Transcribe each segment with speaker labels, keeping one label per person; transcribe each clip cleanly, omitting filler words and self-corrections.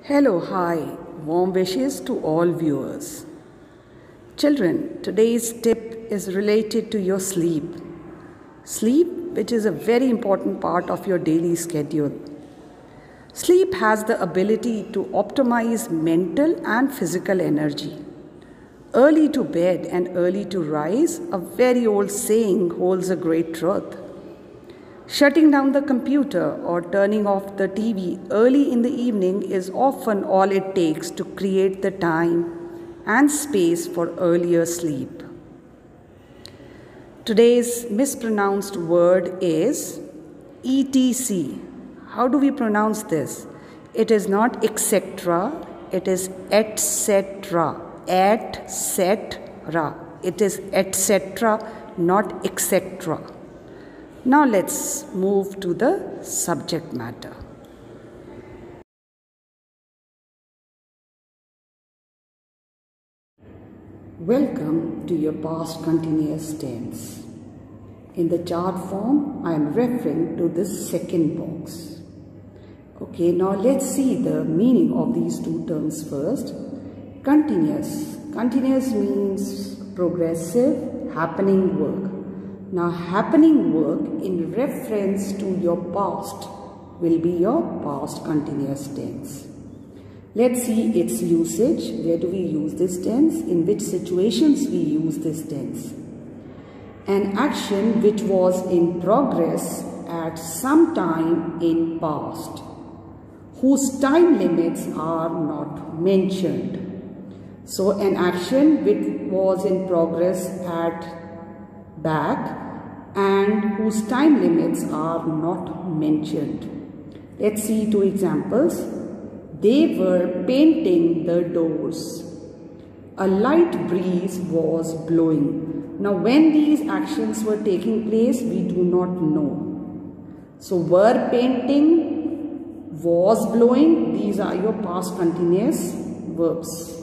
Speaker 1: Hello, hi, warm wishes to all viewers. Children, today's tip is related to your sleep. Sleep, which is a very important part of your daily schedule. Sleep has the ability to optimize mental and physical energy. Early to bed and early to rise, a very old saying holds a great truth. Shutting down the computer or turning off the TV early in the evening is often all it takes to create the time and space for earlier sleep. Today's mispronounced word is ETC. How do we pronounce this? It is not etc., it is etc. Etc. It is etc., not etc. Now let's move to the subject matter. Welcome to your past continuous tense. In the chart form, I am referring to this second box. Okay, now let's see the meaning of these two terms first. Continuous. Continuous means progressive, happening work. Now, happening work in reference to your past will be your past continuous tense. Let's see its usage. Where do we use this tense? In which situations we use this tense? An action which was in progress at some time in past, whose time limits are not mentioned. So, an action which was in progress at back and whose time limits are not mentioned. Let's see two examples. They were painting the doors. A light breeze was blowing. Now, when these actions were taking place, we do not know. So, were painting, was blowing, these are your past continuous verbs.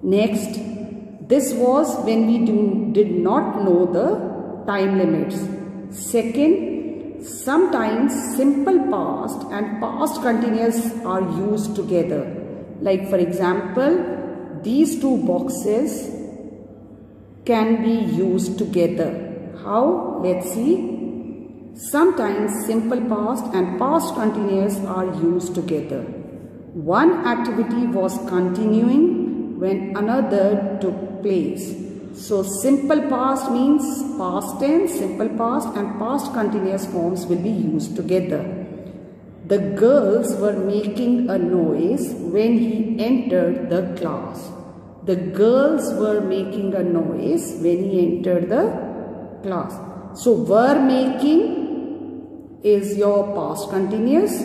Speaker 1: Next, this was when we did not know the time limits. Second, sometimes simple past and past continuous are used together. Like for example, these two boxes can be used together. How? Let's see. Sometimes simple past and past continuous are used together. One activity was continuing when another took place. So, simple past means past tense, simple past and past continuous forms will be used together. The girls were making a noise when he entered the class. The girls were making a noise when he entered the class. So, were making is your past continuous.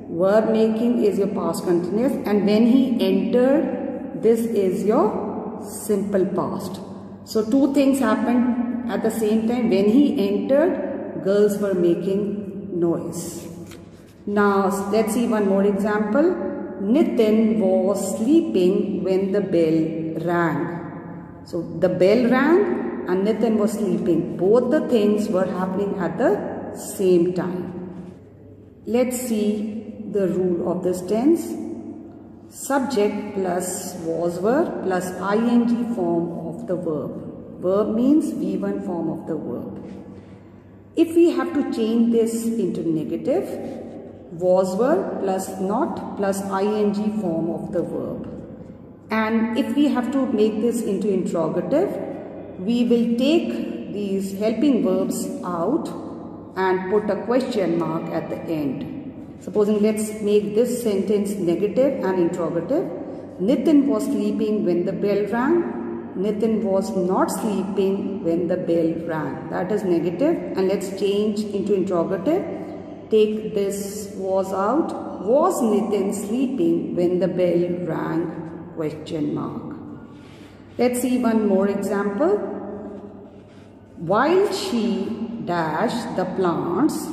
Speaker 1: Were making is your past continuous, and when he entered, this is your simple past. So, two things happened at the same time. When he entered, girls were making noise. Now, let's see one more example. Nitin was sleeping when the bell rang. So, the bell rang and Nitin was sleeping. Both the things were happening at the same time. Let's see the rule of this tense. Subject plus was verb plus ing form of the verb. Verb means V1 form of the verb. If we have to change this into negative, was verb plus not plus ing form of the verb. And if we have to make this into interrogative, we will take these helping verbs out and put a question mark at the end. Supposing let's make this sentence negative and interrogative. Nitin was sleeping when the bell rang. Nitin was not sleeping when the bell rang. That is negative, and let's change into interrogative. Take this was out. Was Nitin sleeping when the bell rang? Question mark. Let's see one more example. While she dashed the plants,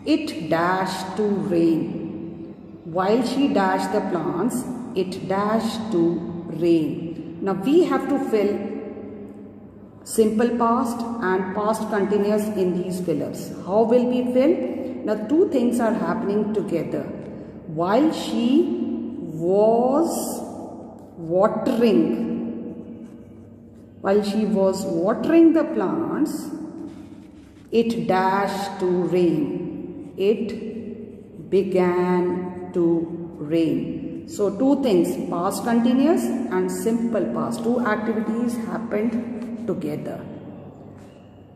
Speaker 1: it dashed to rain. While she dashed the plants, it dashed to rain. Now we have to fill simple past and past continuous in these fillers. How will we fill? Now two things are happening together. While she was watering. While she was watering the plants, it dashed to rain. It began to rain. So two things, past continuous and simple past. Two activities happened together.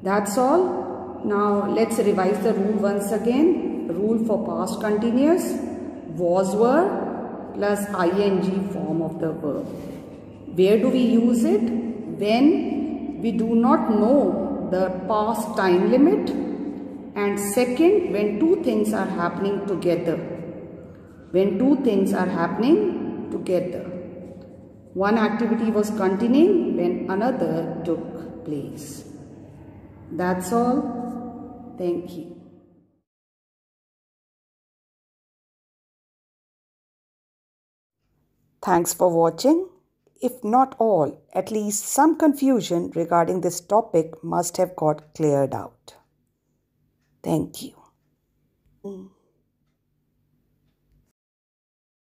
Speaker 1: That's all. Now let's revise the rule once again. Rule for past continuous: was, were plus ing form of the verb. Where do we use it? When we do not know the past time limit, and second, when two things are happening together. When two things are happening together. One activity was continuing when another took place. That's all. Thank you. Thanks for watching. If not all, at least some confusion regarding this topic must have got cleared out. Thank you.